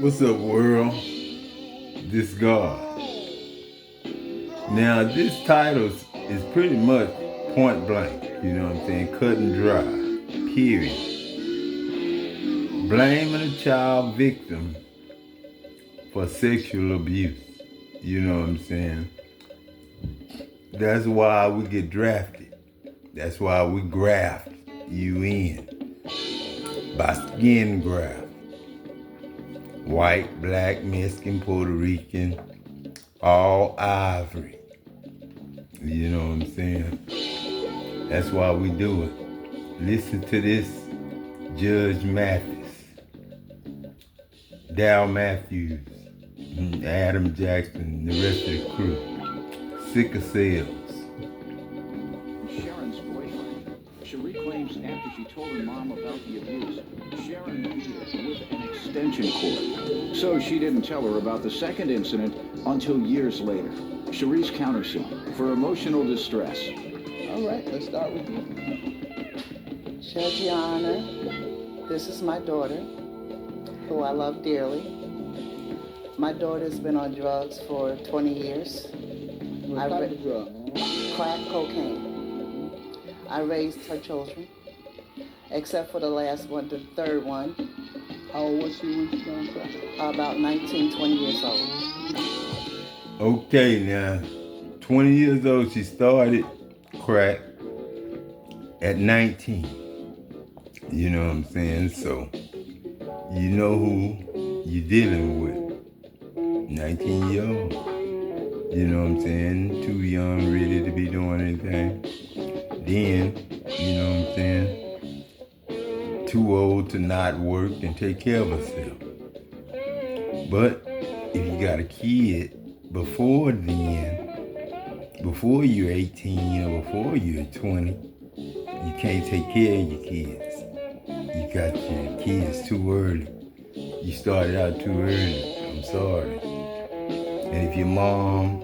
What's up, world? This God. Now, this title is pretty much point blank, you know what I'm saying? Cut and dry, period. Blaming a child victim for sexual abuse, you know what I'm saying? That's why we get drafted. That's why we graft you in by skin graft. White, black, Mexican, Puerto Rican, all ivory. You know what I'm saying? That's why we do it. Listen to this Judge Mathis, Dow Matthews, Adam Jackson, the rest of the crew. Sick of sales. Sharon's boyfriend. Cherie claims after she told her mom about the abuse, Sharon beat her with an extension cord. So she didn't tell her about the second incident until years later. Cherie's countersued for emotional distress. All right, let's start with you. Judge, Your Honor, this is my daughter, who I love dearly. My daughter's been on drugs for 20 years. What type of drug? Crack cocaine. I raised her children, except for the last one, the third one. How old was she when she got on crack? About 19, 20 years old. Okay, now, 20 years old, she started crack at 19. You know what I'm saying? So, you know who you're dealing with. 19-year-old. You know what I'm saying? Too young, really, to be doing anything. Then, you know what I'm saying? Too old to not work and take care of herself. But if you got a kid before then, before you're 18 or before you're 20, you can't take care of your kids. You got your kids too early. You started out too early. I'm sorry. And if your mom,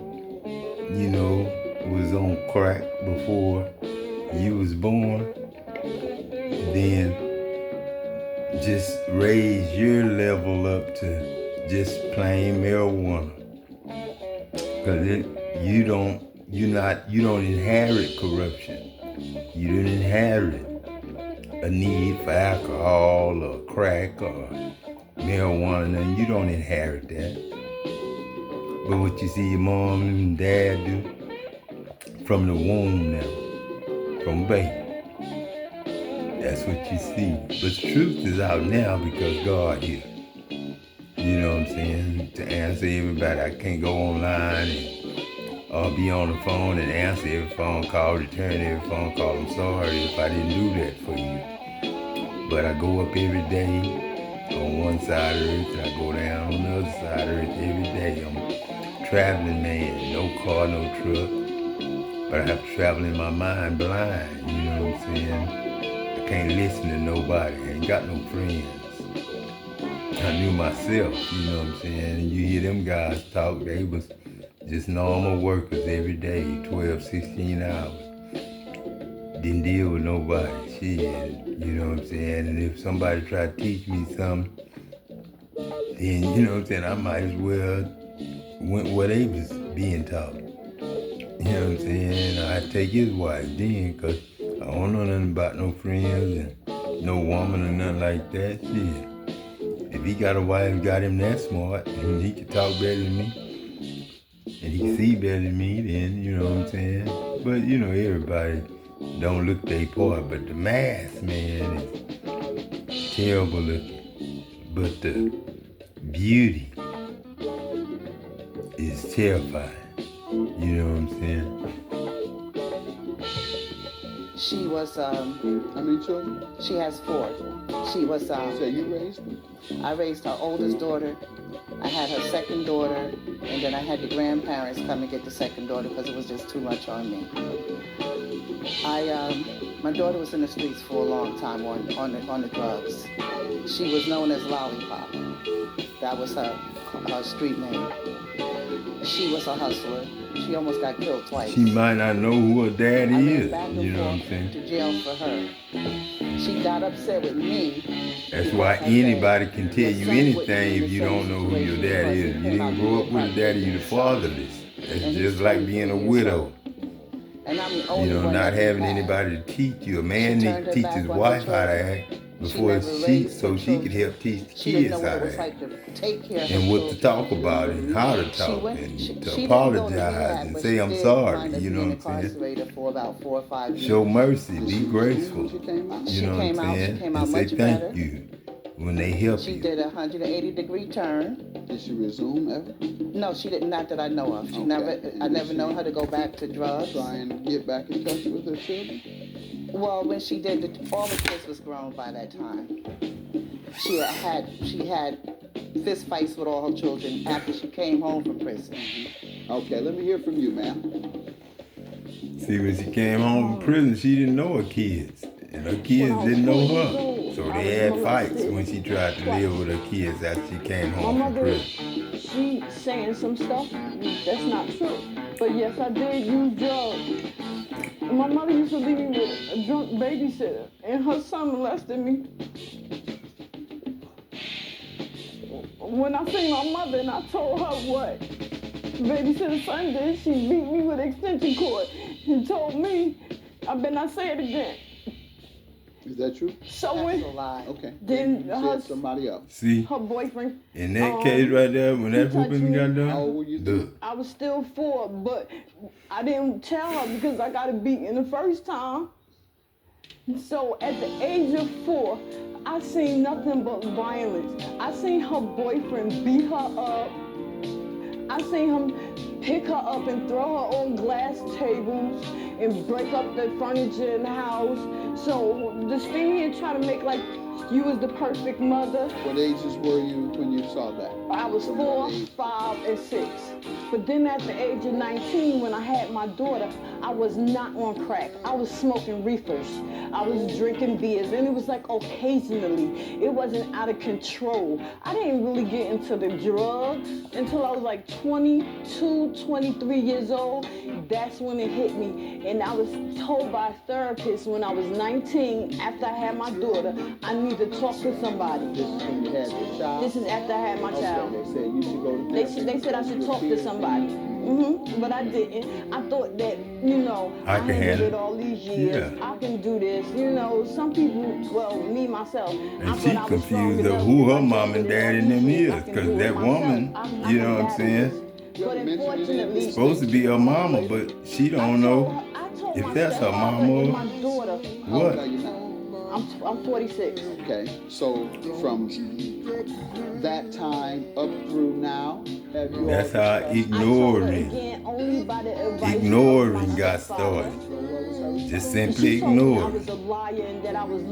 you know, was on crack before you was born, then just raise your level up to just plain marijuana. Cause you don't inherit corruption. You don't inherit a need for alcohol or crack or marijuana, and you don't inherit that. But what you see your mom and dad do from the womb now, from baby. That's what you see. But the truth is out now because God here. You know what I'm saying? To answer everybody, I can't go online and be on the phone and answer every phone call, return every phone call. I'm sorry if I didn't do that for you. But I go up every day on one side of the earth and I go down on the other side of the earth every day. I'm a traveling man, no car, no truck. But I have to travel in my mind blind, you know what I'm saying? I can't listen to nobody, I ain't got no friends. I knew myself, you know what I'm saying? And you hear them guys talk, they was just normal workers every day, 12, 16 hours. Didn't deal with nobody, shit, you know what I'm saying? And if somebody tried to teach me something, then, you know what I'm saying, I might as well went where they was being taught. You know what I'm saying? I'd take his wife then, cause I don't know nothing about no friends and no woman or nothing like that, shit. If he got a wife who got him that smart, and he can talk better than me, and he can see better than me, then, you know what I'm saying? But, you know, everybody don't look their part, but the mass, man, is terrible looking. But the beauty is terrifying. You know what I'm saying? She was, How many children? she has 4. She was, So you raised them? I raised her oldest daughter. I had her second daughter, and then I had the grandparents come and get the second daughter because it was just too much on me. My daughter was in the streets for a long time on the drugs. She was known as Lollipop. That was her street name. She was a hustler. She almost got killed twice. She might not know who her daddy I is. went back and You know what I'm forth saying? to jail for her. She she got upset with me. That's why anybody can tell you anything if you don't know who your daddy is. You didn't grow up with a daddy, you're the fatherless. That's just like being a widow. And I'm the You only know, one not that having had. anybody to teach you. A man She needs turned to her teach back his on her wife how to children. act She before never she, raised so her she could children. help teach the She didn't know kids what how it to was act. like to take care of And her what to children. talk about and how to She talk went. and She to didn't go to apologize rehab, and but say she I'm did sorry. wind up You know being what I'm saying? incarcerated for about 4 or 5 years. Show mercy, Did be she graceful. when she came out? You She know what I'm came out. She saying? came And out say much thank better. you when they help She you. did a 180-degree turn. Did she resume ever? No, she did not that I know of. She Okay. never. I Did never she known her to go back to drugs. Try and get back in touch with her children? Well, when she did, all the kids was grown by that time. She had fist fights with all her children after she came home from prison. Okay, let me hear from you, ma'am. See, when she came home from prison, she didn't know her kids. And her kids didn't know her. So they had fights when she tried to live with her kids after she came My home from mother, prison. she saying some stuff that's not true. But yes, I did use drugs. My mother used to leave me with a drunk babysitter, and her son molested me. When I seen my mother and I told her what babysitter's son did, she beat me with an extension cord and told me I better not say it again. Is that true? So That's when a lie. Okay. Then you her- said somebody else. See, her boyfriend, in that case right there, when that he touched whooping me. got How done, old were you then? look, I was still 4, but I didn't tell her because I got it beaten the first time. So at the age of 4, I seen nothing but violence. I seen her boyfriend beat her up. I seen him pick her up and throw her on glass tables and break up the furniture in the house. So to stand here and try to make like you was the perfect mother. What ages were you when you saw that? I was 4, 5, and 6. But then at the age of 19, when I had my daughter, I was not on crack. I was smoking reefers. I was drinking beers, and it was like occasionally. It wasn't out of control. I didn't really get into the drugs until I was like 22, 23 years old. That's when it hit me. And I was told by a therapist when I was 19, after I had my daughter, I need to talk to somebody. This is when you had your child? This is after I had my child. Okay, they said you should go to therapy. They said I should talk to somebody. But I didn't. I thought that, I I can handled handle it all these years. Yeah. I can do this. Some people, well, me, myself. I and thought she I was strong confused of enough. who If her I mom did and it all dad and these them years, is. I can Because do it that myself. woman, I you can know what I'm battle saying? this. You But ever mentioned it unfortunately, in Supposed to be her mama, but she don't know I told if my that's her stepfather mama and or my daughter. How old are what. you now? I'm 46. Okay, so from that time up through now, have you That's all how discussed- I told her ignoring. again only by the advice of Ignoring my got stepfather. started. Just She simply told me I ignoring. was a liar and that I was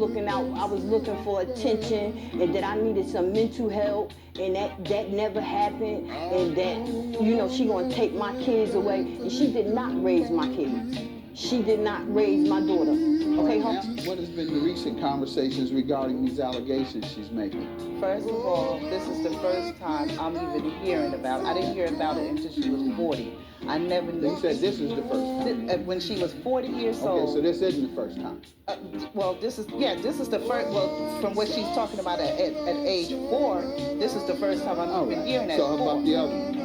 looking for attention and that I needed some mental help and that never happened and that, she gonna take my kids away. And she did not raise my kids. She did not raise my daughter. Okay, Now, huh? what has been the recent conversations regarding these allegations she's making? First of all, this is the first time I'm even hearing about it. I didn't hear about it until she was 40. I never knew. You said this is the first time. When she was 40 years Okay, old. so this isn't the first time. This is the first. Well, from what she's talking about at age 4, this is the first time All I've been hearing right. that. So how about the other one?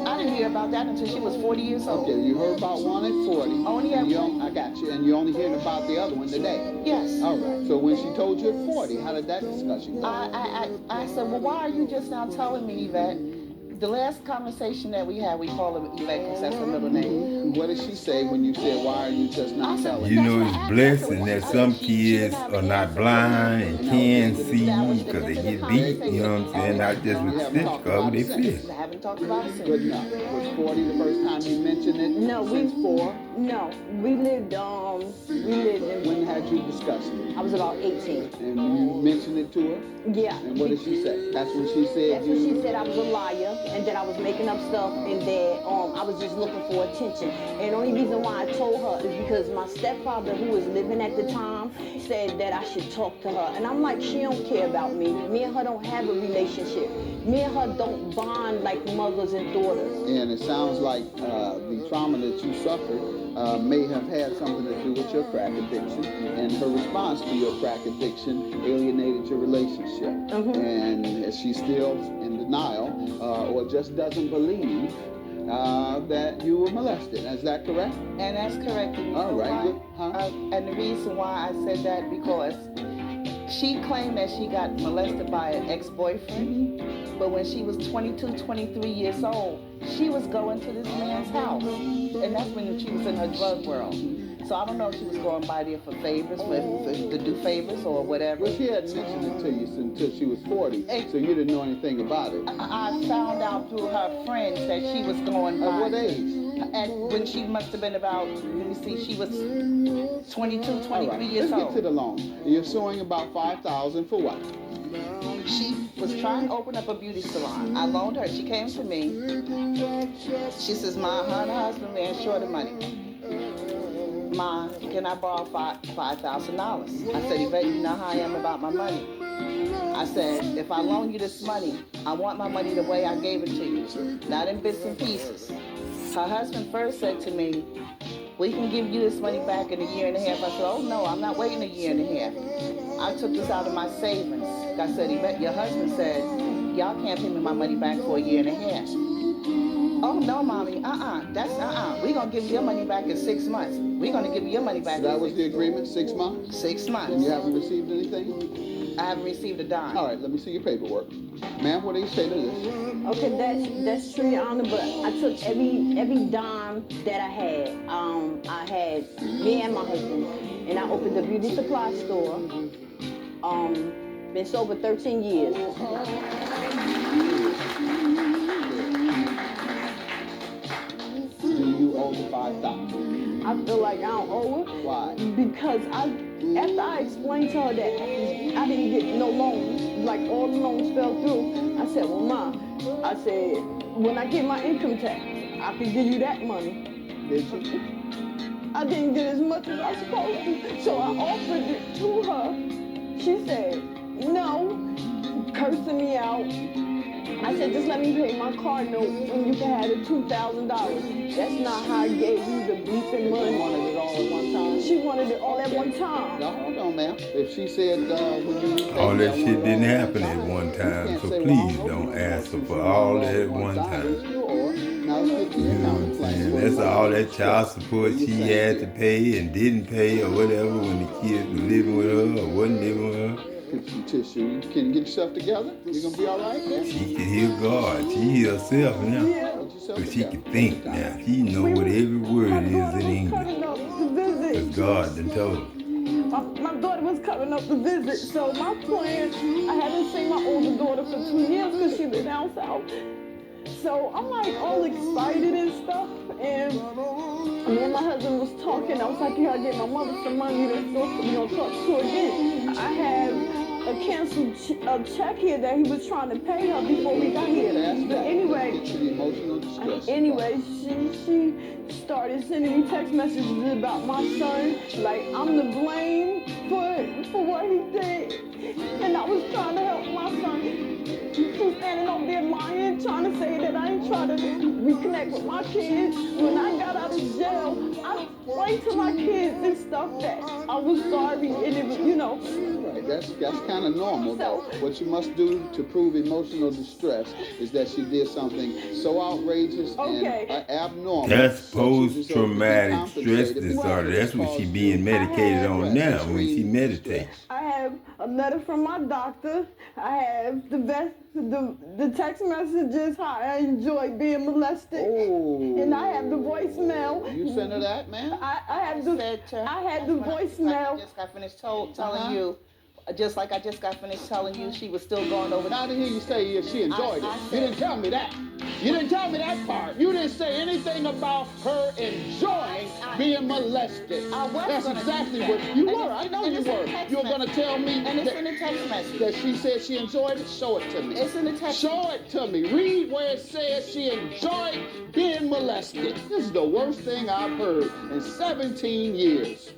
I didn't hear about that until she was 40 years old. Okay, you heard about one at 40. Only and at you 40. I got you. And you're only hearing about the other one today. Yes. All right. So when she told you at 40, how did that discussion go? I said, well, why are you just now telling me, Yvette? The last conversation that we had, we call her Yvette because that's her middle name. What did she say when you said, why are you just not telling? You know, it's blessing that some kids are not blind and can see because they get beat, you know what I'm saying? Not just with stitch cover, they feel. I haven't talked about it Good since. enough. Was 40 the first time you mentioned it? No, Since 4? No, we lived in, When had you discussed it? I was about 18. And you mentioned it to her? Yeah. And what did she say? That's when she said That's when she said I was a liar and that I was making up stuff and that I was just looking for attention. And the only reason why I told her is because my stepfather, who was living at the time, said that I should talk to her. And I'm like, she don't care about me. Me and her don't have a relationship. Me and her don't bond like mothers and daughters. And it sounds like the trauma that you suffered may have had something to do with your crack addiction, and her response to your crack addiction alienated your relationship. And she's still in denial or just doesn't believe that you were molested. Is that correct? And that's correct. And you All know right, why? good. Huh? And the reason why I said that, because she claimed that she got molested by an ex-boyfriend, but when she was 22, 23 years old, she was going to this man's house. And that's when she was in her drug world. So I don't know if she was going by there for favors, to do favors or whatever. Well, she hadn't mentioned it to you until she was 40, so you didn't know anything about it. I found out through her friends that she was going by. At what age? And when she must have been about, let me see, she was 22, 23 years Let's old. get to the loan. You're suing about $5,000 for what? She was trying to open up a beauty salon. I loaned her. She came to me. She says, Ma, her and her husband ran short of money. Ma, can I borrow $5,000? I said, Yvette, you know how I am about my money. I said, if I loan you this money, I want my money the way I gave it to you, not in bits and pieces. Her husband first said to me, we can give you this money back in a year and a half. I said, oh no, I'm not waiting a year and a half. I took this out of my savings. I said, Yvette, your husband said, y'all can't pay me my money back for a year and a half. Oh no, mommy, we're gonna give you your money back in 6 months. We're gonna give you your money back. So that was the agreement, 6 months? 6 months. And you haven't received anything? I haven't received a dime. All right, let me see your paperwork. Ma'am, what do you say to this? Okay, that's true, Your Honor, but I took every dime that I had. I had me and my husband, and I opened a beauty supply store. Been sober 13 years. Do you owe the $5,000? I feel like I don't owe it. Why? Because after I explained to her that I didn't get no loans, like all the loans fell through, I said, well, Ma, I said, when I get my income tax, I can give you that money. Did you? I didn't get as much as I was supposed to, so I offered it to her. She said, no, cursing me out. I said, just let me pay my car note and you can have the $2,000. That's not how I gave you the bleeping money. You wanted it all at one time? She wanted it all at one time. No, hold on, ma'am. If she said when you All that shit didn't happen at one time, so please don't ask her for all that at one time. Now let's get to You your know what I'm complaint. saying? That's all that child support she had to pay and didn't pay or whatever when the kids were living with her or wasn't living with her. Get some tissue. Can you get yourself together? You gonna be all right then? She can hear God. She hear herself now. Get yourself So she together. can think now. She know what every word is in English. Because God done told her. My daughter was coming up to visit, so my plan, I haven't seen my older daughter for 2 years because she was down south. So I'm like all excited and stuff, and me and my husband was talking. I was like, you gotta get my mother some money to talk to her again. I have a canceled check here that he was trying to pay her before we got here. But anyway, Get to the emotional distress. she started sending me text messages about my son, like I'm to blame for what he did. And I was trying to help my son. She's standing over there lying, trying to say that I ain't trying to reconnect with my kids. When I got out of jail, I explained to my kids and stuff that I was sorry, and it was, Right, that's kind of normal. So- What you must do to prove emotional distress is that she did something so outrageous Okay. and abnormal. That's that you deserve to be post-traumatic stress compensated disorder. That's what she because being medicated on now when she extreme meditates. stress. I have a letter from my doctor. I have the text messages how I enjoy being molested. Oh. And I have the voicemail. You sent her that, man? I had the voicemail. I just got finished telling you, just like I just got finished telling you, she was still going over. I didn't hear you say she enjoyed I it. said- You didn't tell me that. You didn't tell me that part. You didn't say anything about her enjoying being molested. I was That's gonna exactly do what that. you And were. it's- I know and you it's in were. the text You were going to message. tell me And it's in the text message. that she said she enjoyed it. Show it to me. It's in the text. Show it to me. Read where it says she enjoyed being molested. This is the worst thing I've heard in 17 years.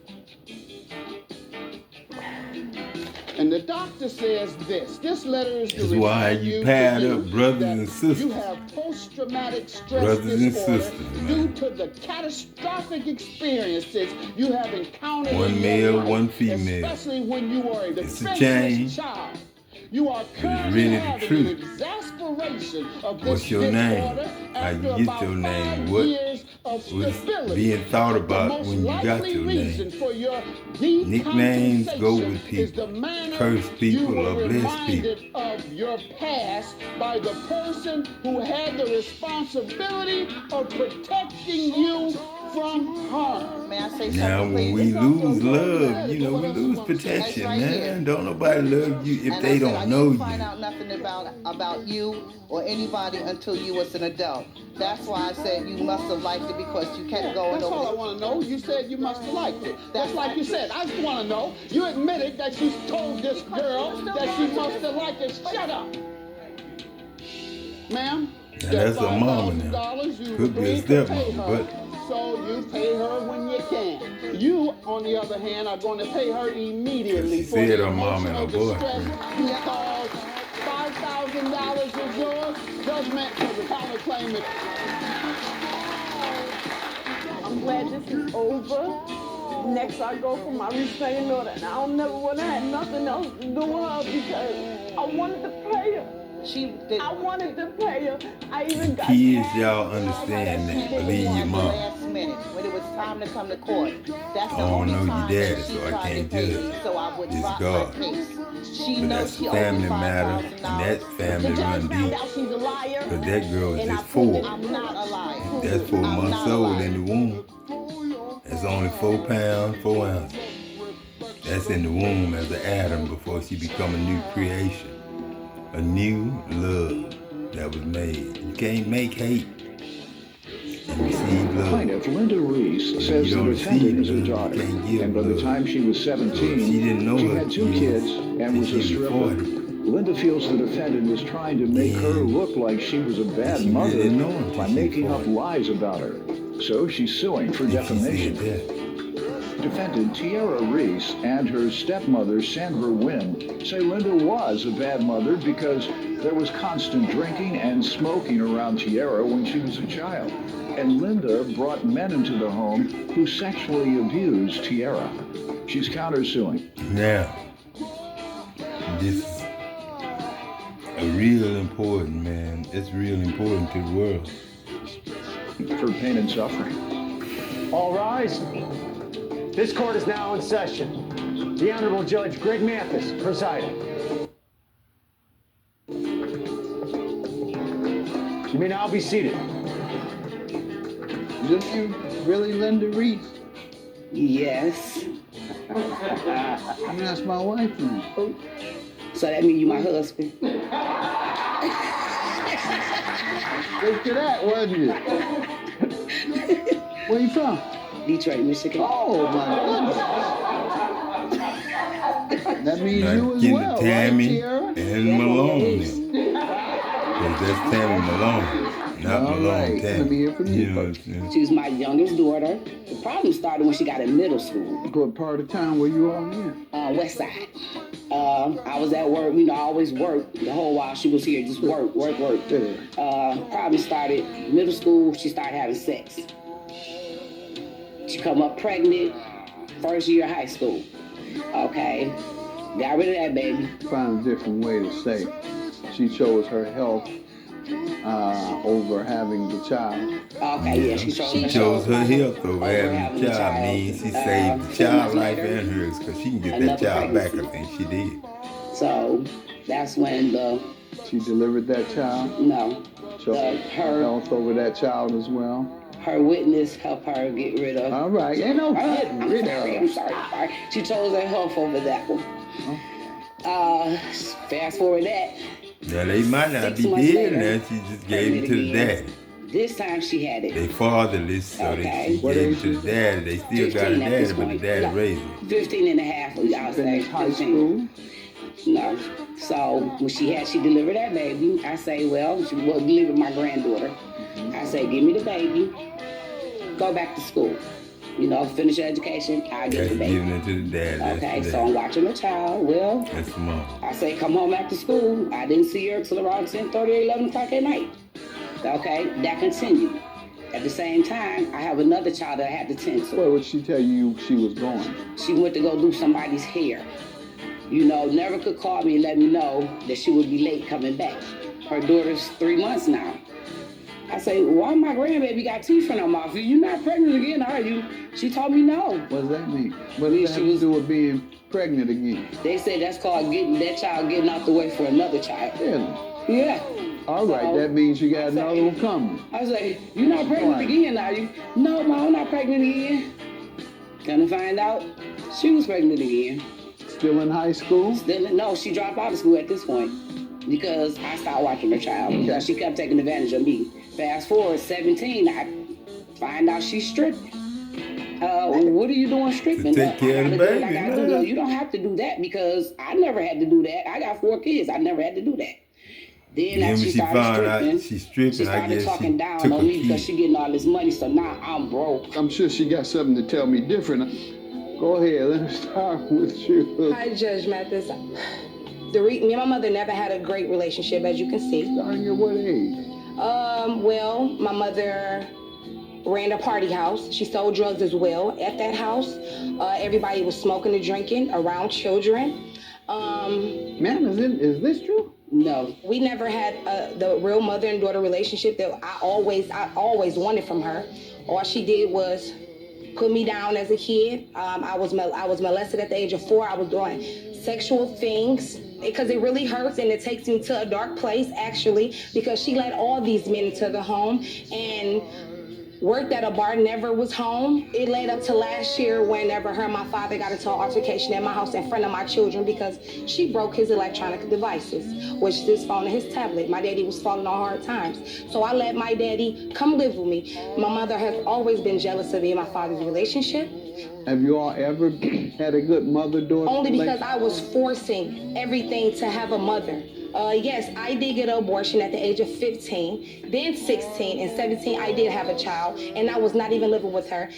And And the doctor says this letter is to That's why remind you you paired to up you brothers that and sisters. You have post-traumatic stress Brothers and disorder sisters, due man. to the catastrophic experiences you have encountered One in male, your life, one female. especially when you were a It's a change. defenseless child. You are But it's currently really the having truth. an exasperation of this What's your name? disorder How you after get about your name? 5 What years of was stability. being thought The about most when you got likely your reason name? for your Nicknames go with decompensation is the people. manner Curse people you or were bless reminded of your past by the person who had the responsibility of protecting you from harm. May I say Now, something, when please? we lose love, you know, we lose protection, That's right man. here. Don't nobody love you if And they I said, don't I know didn't find you. out nothing about you or anybody until you was an adult. That's why I said you must have liked it because you kept going That's all I over. want to know. You said you must have liked it. That's like you said. I just want to know. You admitted that you told this girl that she must have liked it. Shut up. Ma'am? Now, that's a mama now. $5,000 Could be a agreed to pay stepmama, her, but so you pay her when you can. You, on the other hand, are going to pay her immediately she for said the her mama and her emotional distress boyfriend. you caused. $5,000 is yours. Judgment for the counterclaimant. I'm glad this is over. Next I go for my restraining order, and I don't never want to have nothing else to do with her because I wanted to pay her. She did. I wanted to pay her. I even got Kids, cash. y'all understand She that. didn't Believe your want the mom. last minute when it was time to come to court. That's the I don't only know your time daddy, that she so I tried can't to pay judge. me, so I would It's drop God. my case. She But knows that's she a owed me family matter, $5,000. and that family The judge run found deep. out she's a liar. Because that girl is And I just proved 4. it. I'm not a liar. That's 4 I'm months not a old liar. in the womb. That's only 4 pounds, 4 ounces. That's in the womb as an atom before she become a new creation. A new love that was made. You can't make hate and receive love. Plaintiff Linda Reese When says you the don't defendant receive is a love, you daughter, can't give and by the love. time she was So 17, if she didn't know she her had 2 kids and then was a she was stripper. 40. Linda feels the defendant is trying to make her Then look like she was a bad she mother didn't know until by she was making up 40. lies about her. So she's suing for If she defamation. said that. Defendant Tiara Reese and her stepmother Sandra Wynn say Linda was a bad mother because there was constant drinking and smoking around Tiara when she was a child. And Linda brought men into the home who sexually abused Tiara. She's countersuing. Now, this is a real important, man. It's real important to the world. For pain and suffering. All rise. This court is now in session. The Honorable Judge Greg Mathis presiding. You may now be seated. Just you, really, Linda Reese? Yes. That's my wife now. So that means you my husband. Look at that, wasn't you? Where you from? Detroit, Michigan. Oh, my goodness. That means Now you as getting well, to Tammy right, Tiara? and Malone now. Because that's Tammy Malone, not All Malone right, Tammy. let me hear from you You know what I'm first. saying? She was my youngest daughter. The problem started when she got in middle school, What part of town were you on in? West Side. I was at work, I always worked the whole while she was here, just work. Problem started middle school, she started having sex. She come up pregnant, first year of high school. Okay, got rid of that baby. Find a different way to say. She chose her health over having the child. Okay, yeah, she chose her health over having the child. Means she saved the child life and hers because she can get that child back. I think she did. So that's when She delivered that child. no, Chose her her health over that child as well. her witness helped her get rid of. All right, ain't no getting rid I'm of. sorry. She chose her health over that one. Fast forward that. Now they might not 6 be months dead later, now. She just gave it to the daddy. This time she had it. They fatherless, so Okay. she gave it to the daddy. They still got a 15 at daddy, this but the point. daddy Yeah. raised her. 15 and a half, I'll say. Finished high 15. school. No. So when she delivered that baby, I say, well, she will deliver my granddaughter. I say, give me the baby, go back to school. You know, finish your education, I get That's the baby. giving it to the dad. That's Okay, the so dad. I'm watching the child. Well, That's the mom. I say, come home after school. I didn't see her till around 10:30 or 11 o'clock at night. Okay, that continued. At the same time, I have another child that I had to tend to. Where would she tell you she was going? She went to go do somebody's hair. You know, never could call me and let me know that she would be late coming back. Her daughter's 3 months now. I say, why my grandbaby got teeth in her mouth? You're not pregnant again, are you? She told me no. What does that mean? What does that have to do with being pregnant again? They say that's called getting that child getting out the way for another child. Really? Yeah. All right, So, that means you got another one coming. I say, you're not pregnant Right. again, are you? No, Mom, I'm not pregnant again. Gonna find out, she was pregnant again. Still in high school? No, she dropped out of school at this point because I stopped watching her child because she kept taking advantage of me. Fast forward 17, I find out she's stripping. What are you doing stripping? To take care of the baby. I gotta do that. You don't have to do that because I never had to do that. I got 4 kids. I never had to do that. Then Then after when she she started found out stripping, she's stripping, she I started guess talking she down took on a me because key. she getting all this money. So now I'm broke. I'm sure she got something to tell me different. Go ahead, let me start with you. Hi, Judge Mathis. Me and my mother never had a great relationship, as you can see. Starting at what age? Well, my mother ran a party house. She sold drugs as well at that house. Everybody was smoking and drinking around children. Ma'am, is this true? No. We never had the real mother and daughter relationship that I always wanted from her. All she did was put me down as a kid. I was molested at the age of 4. I was doing sexual things because it really hurts and it takes me to a dark place actually because she let all these men into the home and worked at a bar, never was home. It led up to last year whenever her and my father got into an altercation at my house in front of my children because she broke his electronic devices, which is his phone and his tablet. My daddy was falling on hard times. So I let my daddy come live with me. My mother has always been jealous of me and my father's relationship. Have you all ever had a good mother-daughter Only because relationship? I was forcing everything to have a mother. Yes, I did get an abortion at the age of 15, then 16, and 17 I did have a child, and I was not even living with her.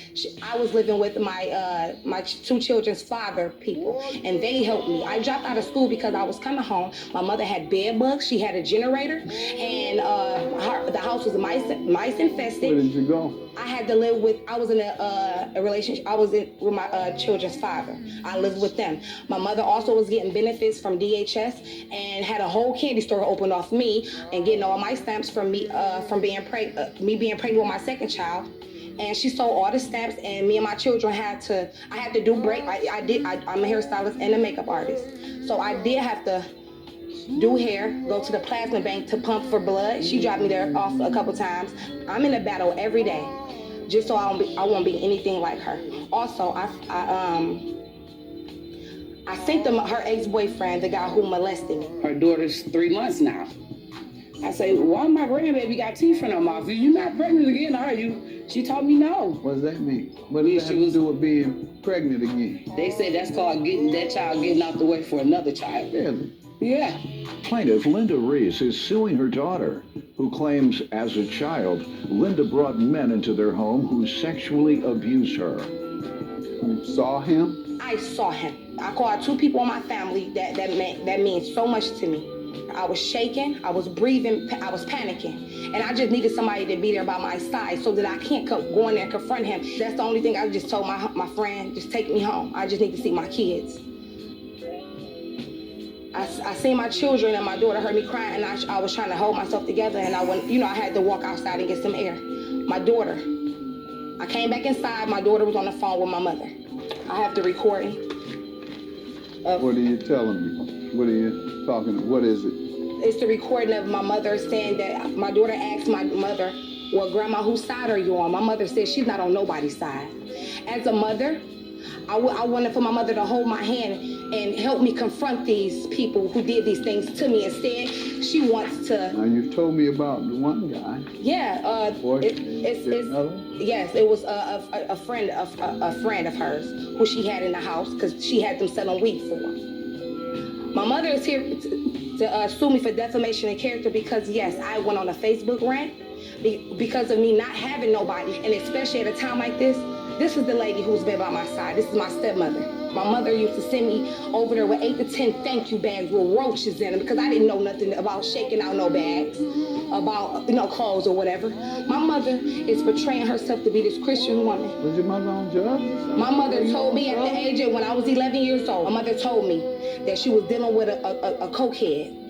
I was living with my 2 children's father people, and they helped me. I dropped out of school because I was coming home. My mother had bed bugs, she had a generator, and the house was mice infested. Where did you go? I had to live with, I was in a relationship, I was with my children's father. I lived with them. My mother also was getting benefits from DHS and had a whole candy store open off me and getting all my stamps from me, from being pregnant with my second child. And she sold all the stamps and me and my children I had to do break. I'm a hairstylist and a makeup artist. So I did have to do hair, go to the plasma bank to pump for blood. She dropped me there off a couple times. I'm in a battle every day, just so I won't be anything like her. Also, I sent them her ex-boyfriend, the guy who molested me. Her daughter's 3 months now. I say, why my grandbaby got teeth in her mouth? You're not pregnant again, are you? She told me no. What does that mean? What does that have to do with being pregnant again? They say that's called getting that child getting out the way for another child. Really? Yeah. Plaintiff Linda Reese is suing her daughter, who claims as a child, Linda brought men into their home who sexually abused her. You saw him? I saw him. I called 2 people in my family that means so much to me. I was shaking, I was breathing, I was panicking. And I just needed somebody to be there by my side so that I can't go in there and confront him. That's the only thing I just told my friend, just take me home. I just need to see my kids. I seen my children and my daughter heard me crying and I was trying to hold myself together and I had to walk outside and get some air. My daughter, I came back inside, my daughter was on the phone with my mother. I have the recording. What are you telling me? What are you talking about? What is it? It's the recording of my mother saying that my daughter asked my mother, well, Grandma, whose side are you on? My mother said she's not on nobody's side. As a mother, I wanted for my mother to hold my hand and help me confront these people who did these things to me. Instead, she wants to... Now, you've told me about the one guy. Yeah. Another? Yes, it was a friend of hers who she had in the house because she had them selling weed for her. My mother is here to sue me for defamation of character because, yes, I went on a Facebook rant because of me not having nobody, and especially at a time like this, This is the lady who's been by my side. This is my stepmother. My mother used to send me over there with 8 to 10 thank you bags with roaches in them because I didn't know nothing about shaking out no bags, about clothes or whatever. My mother is portraying herself to be this Christian woman. Was your mother on drugs? My mother told me at the age of when I was 11 years old, my mother told me that she was dealing with a cokehead.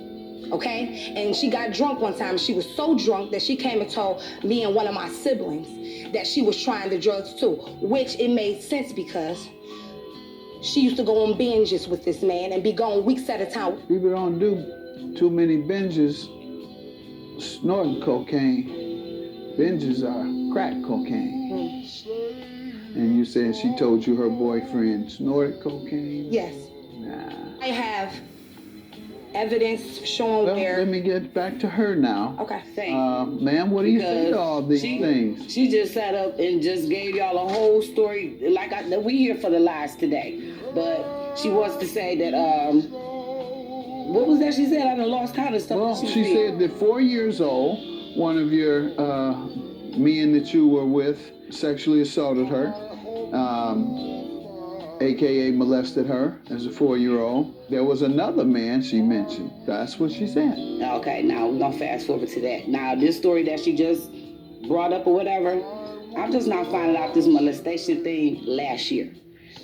Okay? And she got drunk one time. She was so drunk that she came and told me and one of my siblings that she was trying the drugs too, which it made sense because she used to go on binges with this man and be gone weeks at a time. People don't do too many binges snorting cocaine. Binges are crack cocaine. And you said she told you her boyfriend snorted cocaine? Yes. Nah. I have evidence showing Well, where... let me get back to her now. Okay. Ma'am, what do you think of all these things? She just sat up and just gave y'all a whole story. Like we here for the lies today. But she wants to say that, what was that she said? I done lost count of stuff. Well, she said that 4 years old, one of your men that you were with sexually assaulted her, AKA molested her as a 4-year-old. There was another man she mentioned. That's what she said. Okay, now we're gonna fast forward to that. Now, this story that she just brought up or whatever, I'm just not finding out this molestation thing last year.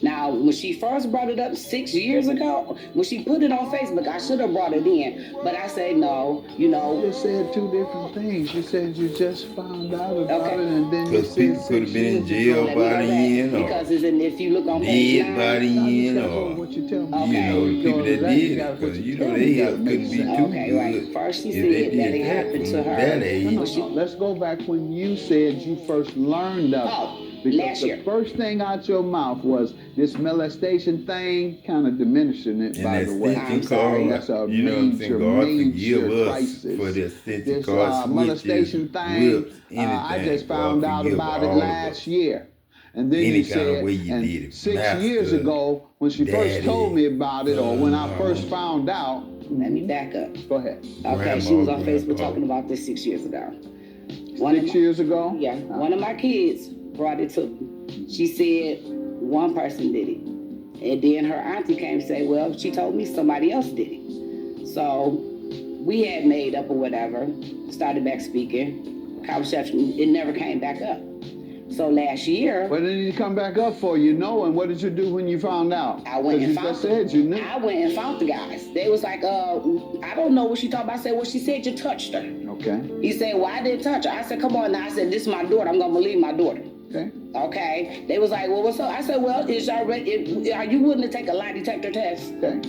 Now, when she first brought it up 6 years ago, when she put it on Facebook, I should have brought it in. But I said, no, You just said two different things. You said you just found out about it, and then you Because said people could have been in jail by the end, or because if you look on page dead by the end, or what you tell me. the people that did it, because they couldn't be too Okay, good. right. First she if said they that did it happened to her. That age. Let's go back when you said you first learned of it. Because last year. the first thing out your mouth was this molestation thing, kind of diminishing it, And by that the way. extension card, That's a you know what I'm saying? God forgive us crisis. for the extension This card molestation switches, thing, whips, anything. I just found God out forgive about it all of last us. year. And then Any you kind said, of way you and did it, 6 master, years ago, when she first daddy, told me about it, or when I first found out. Let me back up. Go ahead. Okay, she was on Facebook talking about this 6 years ago. 6 years ago? Yeah, one of my kids brought it to me. She said one person did it. And then her auntie came and said, well, she told me somebody else did it. So we had made up or whatever, started back speaking. Conversation, it never came back up. So last year... What did it come back up for? You know, and what did you do when you found out? I went and you found just said you knew. I went and found the guys. They was like, I don't know what she talked about. I said, well, she said you touched her. Okay. He said, well, I didn't touch her. I said, come on now. I said, this is my daughter. I'm going to believe my daughter. Okay. Okay. They was like, well, what's up? I said, well, are you willing to take a lie detector test? Okay.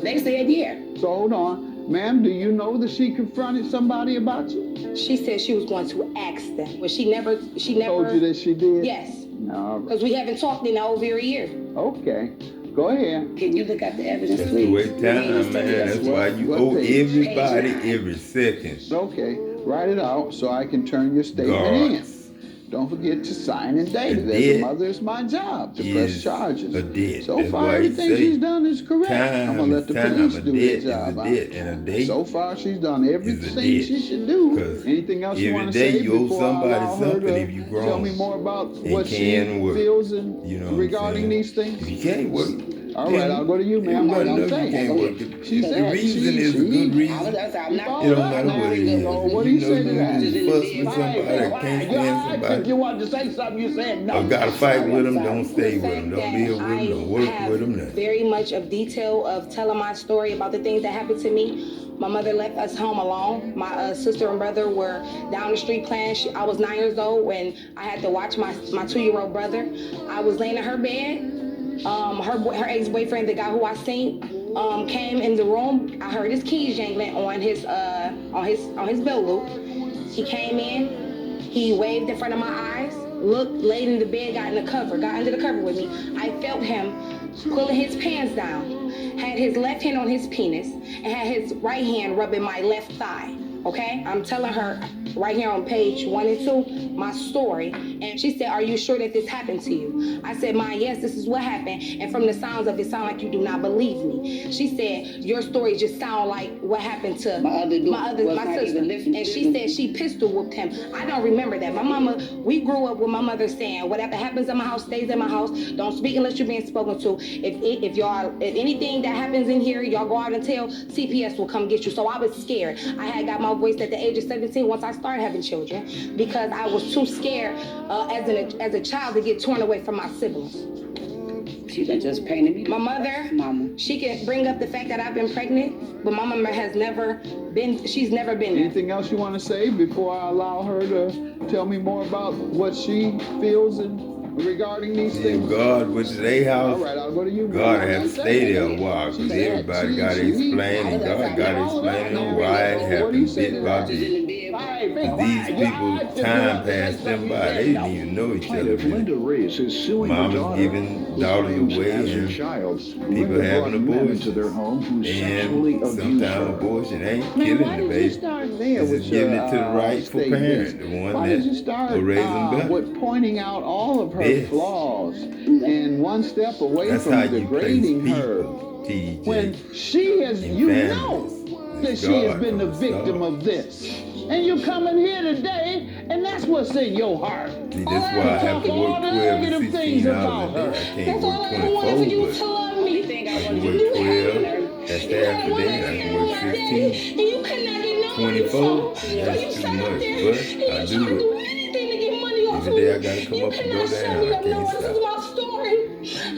They said, yeah. So hold on. Ma'am, do you know that she confronted somebody about you? She said she was going to ask them, but she never. Told you that she did? Yes. No. Because we haven't talked in over a year. Okay. Go ahead. Can you look at the evidence, That's please? the way time, man. That's why you What owe page? everybody Page 9. every second. Okay. Write it out so I can turn your statement in. Guards. Don't forget to sign and date it. A As a debt mother, it's my job to press is charges. a debt. So That's far, why you everything say she's done is correct. I'm going to let the police a do debt their is job. a debt, and a date So far, she's done everything is a debt. she should do. 'Cause Anything else you every want to day say you owe before I somebody allow her something to if you grown tell me more about and what she can work. feels and You know what I'm regarding saying? these things? If you can't work, All right, I'll go to you, ma'am. What I'm you saying. can't work. She The said reason she- is a good reason. I'm not It don't matter what it is. What do you say to that? You just fuss with somebody or can't stand If somebody, you wanted to say something, you said no. or gotta fight with them, don't stay with The them. fact Don't live with that them. Don't work I with them. have Nothing. very much of detail of telling my story about the things that happened to me. My mother left us home alone. My sister and brother were down the street playing. I was 9 years old when I had to watch my 2-year-old brother. I was laying in her bed. Her ex-boyfriend, the guy who I seen, came in the room. I heard his keys jangling on his belt loop. He came in. He waved in front of my eyes. Looked, laid in the bed, got under the cover with me. I felt him pulling his pants down. Had his left hand on his penis and had his right hand rubbing my left thigh. Okay, I'm telling her right here on page 1 and 2, my story. And she said, "Are you sure that this happened to you?" I said, "Ma, yes, this is what happened. And from the sounds of it, sound like you do not believe me." She said, "Your story just sound like what happened to my sister." And she said she pistol whooped him. I don't remember that. My mama, we grew up with my mother saying, "Whatever happens in my house stays in my house. Don't speak unless you're being spoken to. If anything that happens in here, y'all go out and tell, CPS will come get you." So I was scared. I had got my voice at the age of 17 once I started having children because I was too scared as a child to get torn away from my siblings. She just painted me. My mother, she can bring up the fact that I've been pregnant, but my mama has never been, she's never been there. Anything else you want to say before I allow her to tell me more about what she feels regarding these things? God went to their house. All right, I'll go to you. God had to stay there a while because everybody got to explain, and God got to explain to why it happened bit by bit. These people, time passed them by. They didn't even know each other. Linda Reese is suing her Mama's daughter, giving who daughters claims away as her and child, people Linda having brought men abortions. into their home who sexually And abused sometimes her. abortion ain't Man, killing why the did you baby. start there This with is giving your, it to the rightful state parent, business? the one Why that did you start will raise them better. with pointing out all of her Yes. flaws and one step away That's from how you place degrading her? people, TJ. When she has, in you families. know that It's she has God been the from the victim start. of this. And you coming here today, and that's what's in your heart. See, that's why I have to All work the 12 negative to 16 things hours about a day. her. I can't That's all work I wanted for you 24, to but love me. I can work 12. That's half a day. I can work 15. And you could not get no 24, so you that's too sat much, there but and I you do tried to it. do anything to get money off Every of day I me. gotta come You up and cannot go shut down. me I up. can't No, this is stop. my story.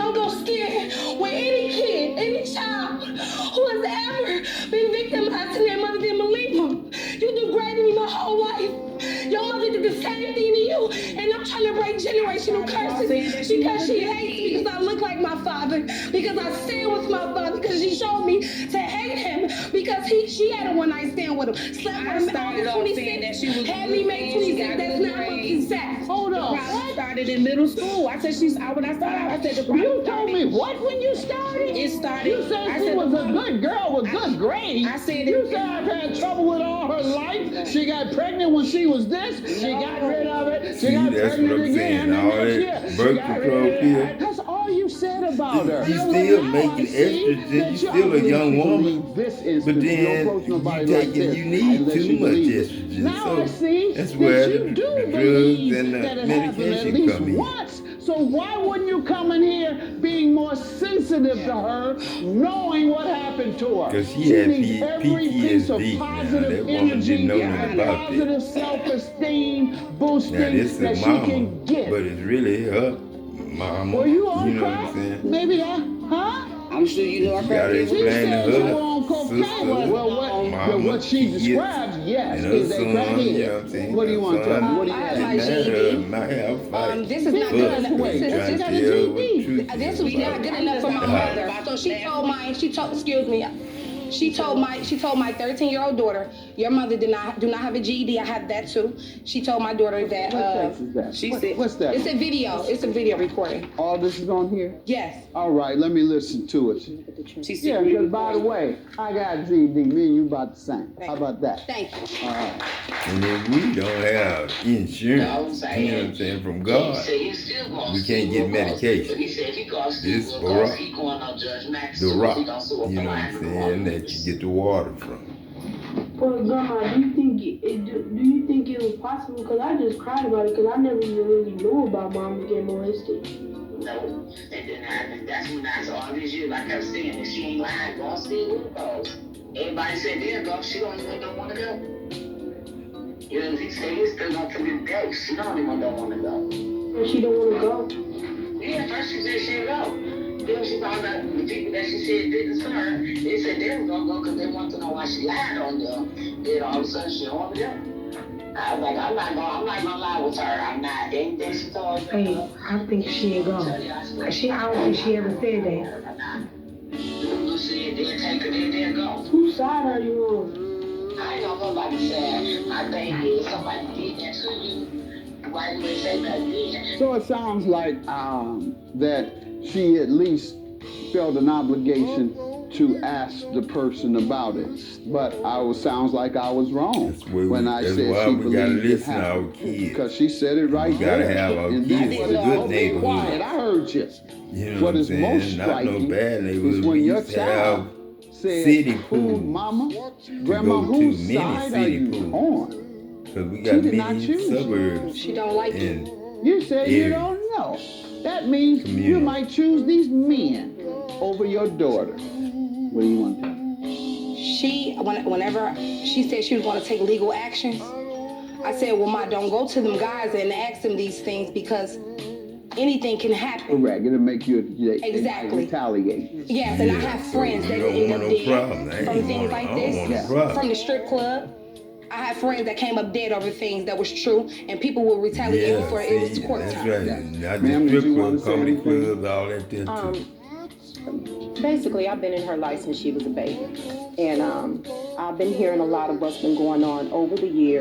I'm gonna scared with any kid, any child who has ever been victimized and their mother didn't believe them. You degraded me my whole life. Your mother did the same thing to you, and I'm trying to break generational curses because she hates me because I look like my father, because I stand with my father, because she showed me to hate him because she had a one-night stand with him. Slept with him August 26th, had me May 26th. That's not what he said. Hold on. What? Started in middle school. I said when I started out, I said the problem You told me what when you started? It started. You said she was a good girl with good grades. I said You said I've had trouble with all her life. She got pregnant when she was this. She got rid of it. She See, got that's pregnant what I'm again. saying. And All next that year, she birth got control rid of pill. it. That's all you said about her. You Now, still now making I see estrogen. that You still a young woman. This But instance, you then approach nobody you like taking, this you need unless too you much believe it. estrogen. Now I So see that's that where you the do drugs believe and the that it happened at medication least come in. once. So why wouldn't you come in here being more sensitive to her, knowing what happened to her? Because she had needs every piece of PTSD. Now, positive that woman energy didn't know and nothing about positive this. self-esteem boosting Now, this that is she mama, can get. but it's really her mama. Were you on know what crack? I'm saying? Maybe huh? I'm sure you know I You gotta cracked it. She explain to said you her were on cocaine. sister, Well, mama, what she kids, describes, yes, and her is a son, you know what I'm crackhead. saying? What do you want to tell me? What do you I have? have my And GED. her might have a fight. This is not But good enough. wait, This she is got trying a to tell what GED. truth This is was not about. good enough for my mother. So she told my 13-year-old daughter, your mother do not have a GED. I have that too. She told my daughter that What text is that? she said- What's that? it's a video recording. All this is on here? Yes. All right, let me listen to it. She Yeah, said, because by the way, I got GED. Me and you about the same. How about that? Thank you. All right. And if we don't have insurance, you know what I'm saying, from God, we can't get medication. It's the rock, you know what I'm saying, that you get the water from. But Grandma, do you think it was possible? Because I just cried about it because I never even really knew about Mama getting molested. No, it didn't happen. That's when I saw all these years. Like I kept saying, if she ain't lying, go see who goes. Everybody said, there go. She don't even want to go. You know, he said he's still going to this day. She don't even want to go. And she don't want to go? Yeah, first she said she'd go. Then she found out the people that she said did this to her. They said they were going to go because they wanted to know why she lied on them. Then all of a sudden she don't want to go. I was like, I'm not gonna lie with her. I'm not. Anything she told me. Hey, I think she ain't gone. I don't think she ever said that. You said they'll take her, they'll go. Whose side are you on? I ain't gonna go like that. My thing is somebody did that to you. Why you ain't say nothing then? So it sounds like that she at least felt an obligation to ask the person about it. But sounds like I was wrong when I said she believed it happened. Because she said it right there. We gotta have our kids in a good neighborhood. Quiet, I heard you. You know What is most striking is when your child said, "Food, mama, grandma, whose side are you on?" Because we got many suburbs. She don't like it. You said you don't know. That means you might choose these men over your daughter. What do you want to do? Whenever she said she was going to take legal action, I said, well, Ma, don't go to them guys and ask them these things because anything can happen. Correct. It'll make you retaliate. Yes, and I have friends that end up dead from things like this, from the strip club. I have friends that came up dead over things that was true, and people will retaliate before it was court time. That's right. Not just strip clubs, comedy clubs, all that there too. Basically, I've been in her life since she was a baby. And I've been hearing a lot of what's been going on over the years.